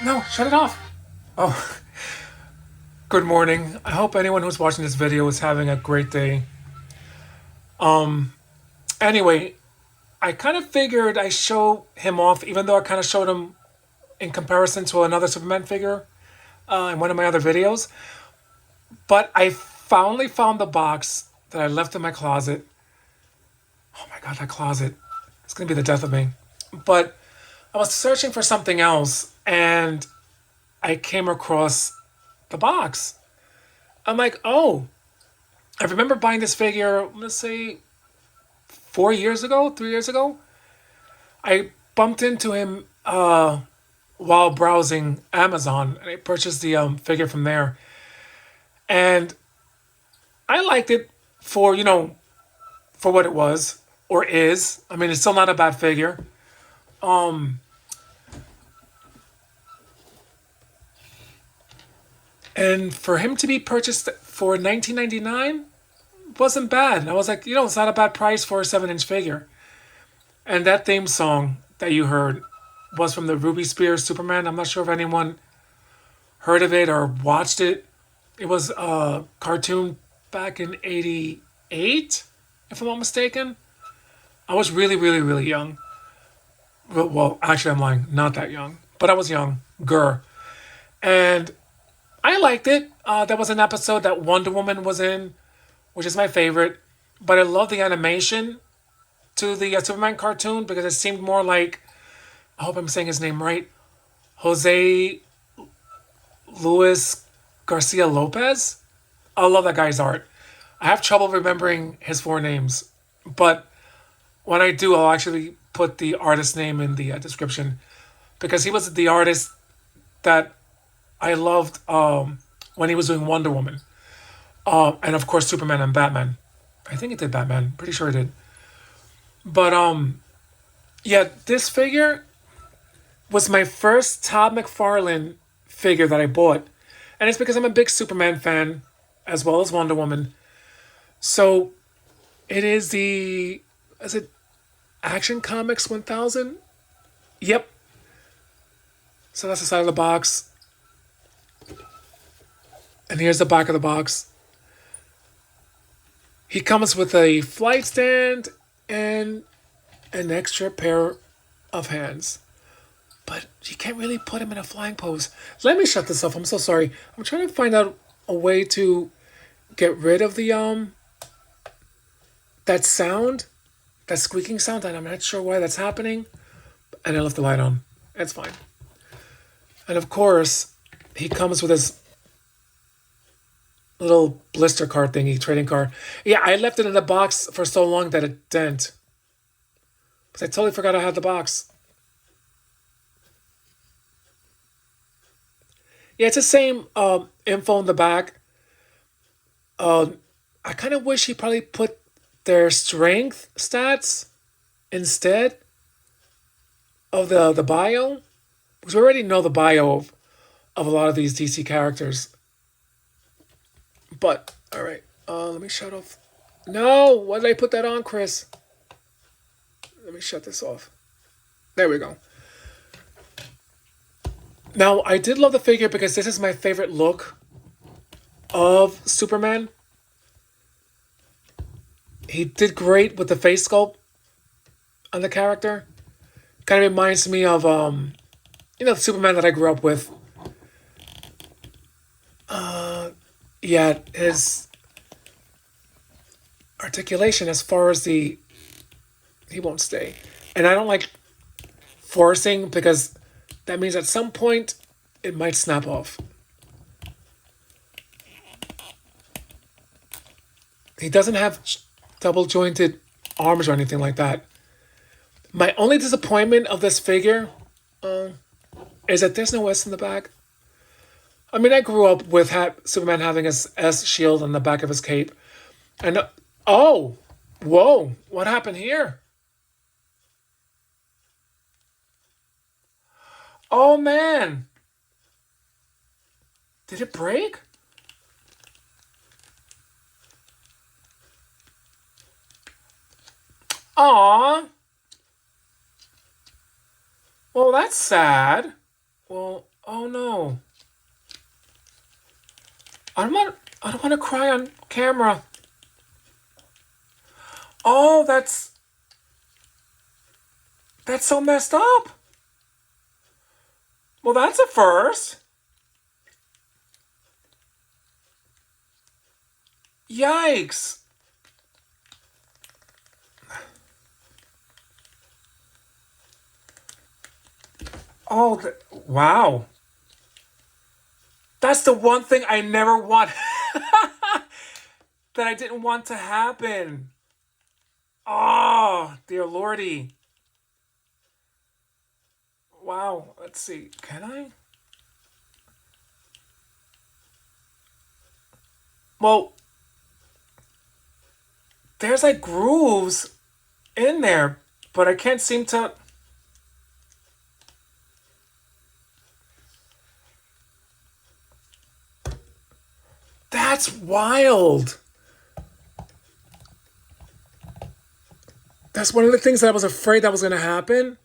No, shut it off. Oh, good morning. I hope anyone who's watching this video is having a great day. Anyway, I kind of figured I show him off, even though I kind of showed him in comparison to another Superman figure in one of my other videos. But I finally found the box that I left in my closet. Oh my god, that closet. It's going to be the death of me. But I was searching for something else and I came across the box. I'm like, oh, I remember buying this figure, let's say 4 years ago, 3 years ago. I bumped into him while browsing Amazon, and I purchased the figure from there. And I liked it for for what it was or is. I mean, it's still not a bad figure. And for him to be purchased for 1999 wasn't bad. And I was like, it's not a bad price for a 7-inch figure. And that theme song that you heard was from the Ruby Spears Superman. I'm not sure if anyone heard of it or watched it. It was a cartoon back in '88, if I'm not mistaken. I was really, really, really young. Well, actually, I'm lying. Not that young, but I was young. Grr. And I liked it. There was an episode that Wonder Woman was in, which is my favorite. But I love the animation to the Superman cartoon because it seemed more like, I hope I'm saying his name right, Jose Luis Garcia-Lopez. I love that guy's art. I have trouble remembering his four names, but when I do, I'll actually put the artist name in the description because he was the artist that I loved when he was doing Wonder Woman, and of course Superman and Batman. I think it did Batman. Pretty sure it did. But yeah, this figure was my first Todd McFarlane figure that I bought, and it's because I'm a big Superman fan as well as Wonder Woman. So it is it Action Comics 1000? Yep. So that's the side of the box, and here's the back of the box. He comes with a flight stand and an extra pair of hands. But you can't really put him in a flying pose. Let me shut this off. I'm so sorry. I'm trying to find out a way to get rid of the that sound, that squeaking sound, and I'm not sure why that's happening. And I left the light on. It's fine. And of course, he comes with his little blister card thingy, trading card. Yeah, I left it in the box for so long that it dent. Because I totally forgot I had the box. Yeah, it's the same info in the back. I kind of wish he probably put their strength stats instead of the bio, because we already know the bio of a lot of these DC characters. But all right, let me shut off. No, why did I put that on, Chris? Let me shut this off. There we go. Now I did love the figure because this is my favorite look of Superman. He did great with the face sculpt on the character. Kind of reminds me of the Superman that I grew up with. Yeah, his articulation as far as the he won't stay, and I don't like forcing because that means at some point it might snap off. He doesn't have double jointed arms or anything like that. My only disappointment of this figure is that there's no S in the back. I mean, I grew up with Superman having his S shield on the back of his cape. And, oh, whoa, what happened here? Oh, man. Did it break? Aw. Well, that's sad. Well, Oh no. I don't want I don't want to cry on camera. Oh, that's so messed up. Well, that's a first. Yikes. Oh, wow. That's the one thing I never want that I didn't want to happen. Oh, dear lordy. Wow. Let's see. Can I? Well, there's like grooves in there, but I can't seem to. That's wild. That's one of the things that I was afraid that was going to happen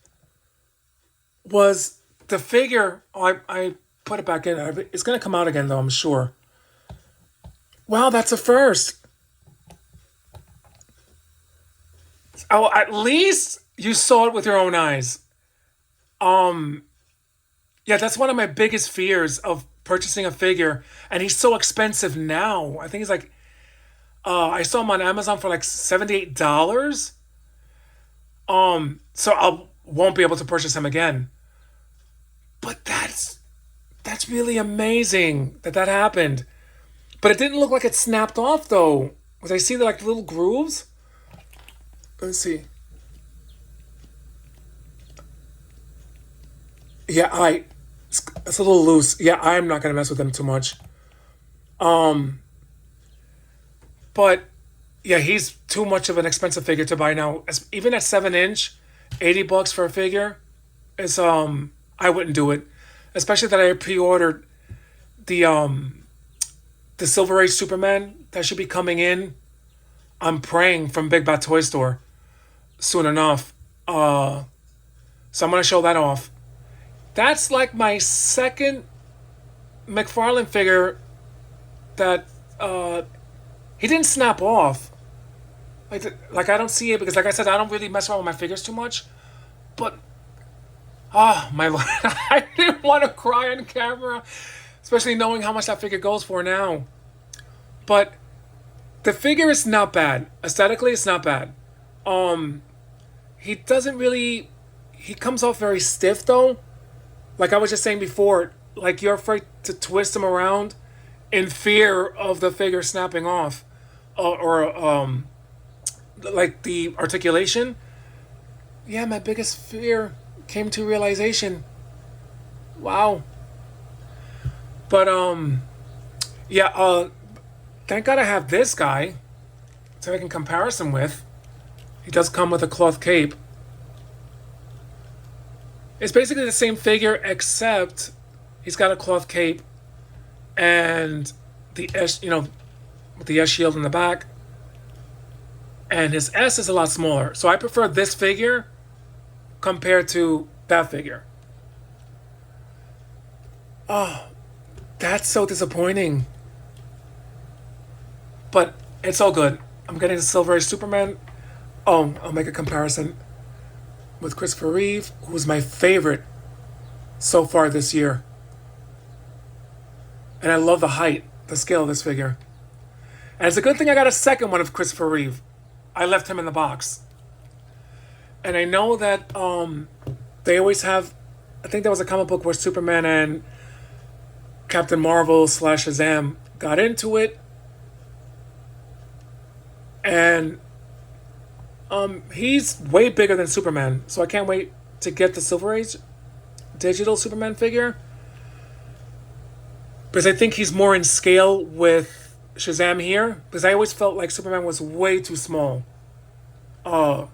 was the figure. Oh, I put it back in. It's going to come out again, though, I'm sure. Wow, that's a first. Oh, at least you saw it with your own eyes. Um, yeah, that's one of my biggest fears of purchasing a figure, and he's so expensive now. I think he's like, I saw him on Amazon for like $78. So I won't be able to purchase him again. But that's really amazing that that happened. But it didn't look like it snapped off though. Was I see the like little grooves? Let's see. Yeah, it's a little loose. Yeah, I'm not gonna mess with them too much. Um, but yeah, he's too much of an expensive figure to buy now. Even at 7 inch, $80 for a figure is I wouldn't do it. Especially that I pre-ordered the um the Silver Age Superman that should be coming in. I'm praying from Big Bad Toy Store soon enough. So I'm gonna show that off. That's like my second McFarlane figure that uh he didn't snap off. Like I don't see it because like I said I don't really mess around with my figures too much. But oh my lord, I didn't want to cry on camera, especially knowing how much that figure goes for now. But the figure is not bad. Aesthetically, it's not bad. Um, he doesn't really. He comes off very stiff though. Like I was just saying before, like you're afraid to twist him around in fear of the figure snapping off, or like the articulation. Yeah, my biggest fear came to realization. Wow. But yeah. Thank God I have this guy so I can comparison with. He does come with a cloth cape. It's basically the same figure except he's got a cloth cape and the S, with the S shield in the back, and his S is a lot smaller. So I prefer this figure compared to that figure. Oh, that's so disappointing. But it's all good. I'm getting the Silver Age Superman. Oh, I'll make a comparison with Christopher Reeve, who was my favorite so far this year. And I love the height, the scale of this figure. And it's a good thing I got a second one of Christopher Reeve. I left him in the box. And I know that they always have. I think there was a comic book where Superman and Captain Marvel slash Shazam got into it, and he's way bigger than Superman. So I can't wait to get the Silver Age digital Superman figure because I think he's more in scale with Shazam here. Because I always felt like Superman was way too small. Of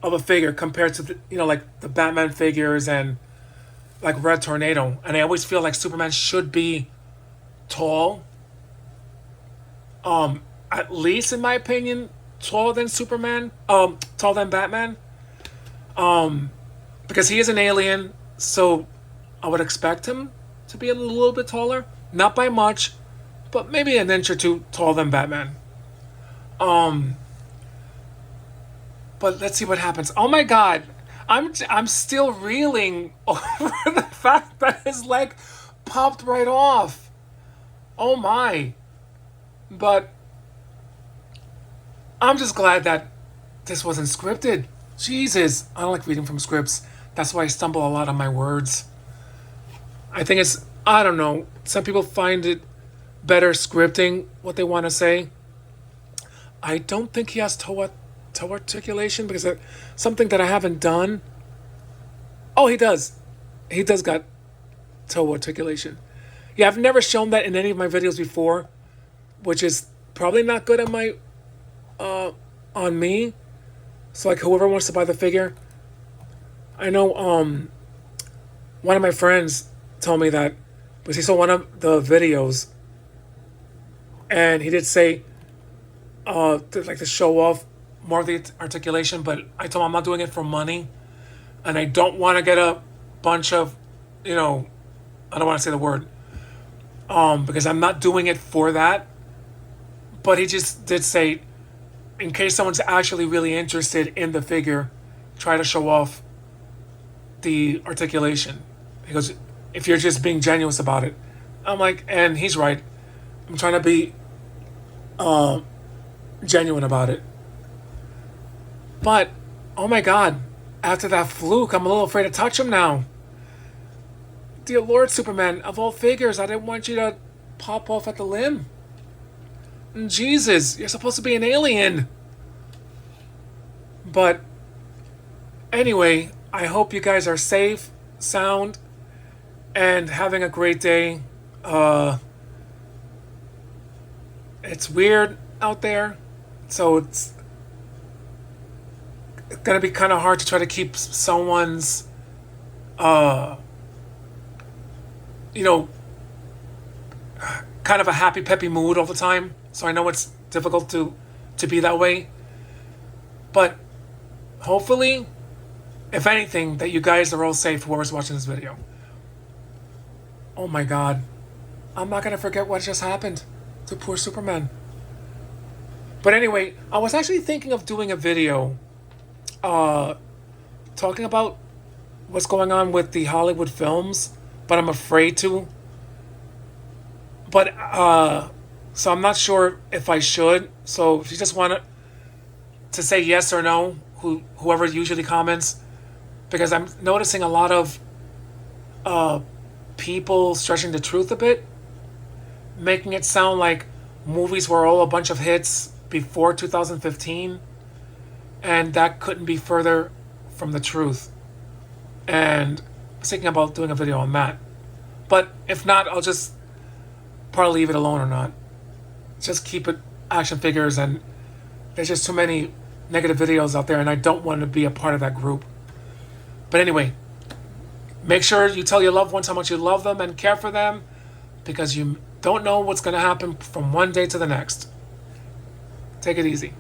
a figure compared to the like the Batman figures and like Red Tornado, and I always feel like Superman should be tall, at least in my opinion, taller than Superman, taller than Batman, because he is an alien, so I would expect him to be a little bit taller. Not by much, but maybe an inch or two taller than Batman. But let's see what happens. Oh my God, I'm still reeling over the fact that his leg popped right off. Oh my. But I'm just glad that this wasn't scripted. Jesus, I don't like reading from scripts. That's why I stumble a lot on my words. I think I don't know. Some people find it better scripting what they want to say. I don't think he has toe articulation because something that I haven't done. Oh, he does. He does got toe articulation. Yeah, I've never shown that in any of my videos before, which is probably not good on me. So like whoever wants to buy the figure, I know one of my friends told me that because he saw one of the videos and he did say to show off more of the articulation, but I told him I'm not doing it for money and I don't want to get a bunch of, I don't want to say the word, because I'm not doing it for that. But he just did say, in case someone's actually really interested in the figure, try to show off the articulation. He goes, if you're just being genuine about it. I'm like, and he's right. I'm trying to be genuine about it. But, oh my God, after that fluke, I'm a little afraid to touch him now. Dear Lord, Superman, of all figures, I didn't want you to pop off at the limb. Jesus, you're supposed to be an alien. But anyway, I hope you guys are safe, sound, and having a great day. It's weird out there, so it's gonna be kind of hard to try to keep someone's, kind of a happy, peppy mood all the time. So I know it's difficult to be that way. But hopefully, if anything, that you guys are all safe, whoever's watching this video. Oh my God. I'm not going to forget what just happened to poor Superman. But anyway, I was actually thinking of doing a video talking about what's going on with the Hollywood films, but I'm afraid to. But, so I'm not sure if I should. So if you just want to say yes or no, whoever usually comments, because I'm noticing a lot of people stretching the truth a bit, making it sound like movies were all a bunch of hits before 2015, and that couldn't be further from the truth. And I was thinking about doing a video on that. But if not, I'll just probably leave it alone or not. Just keep it action figures, and there's just too many negative videos out there, and I don't want to be a part of that group. But anyway, make sure you tell your loved ones how much you love them and care for them, because you don't know what's going to happen from one day to the next. Take it easy.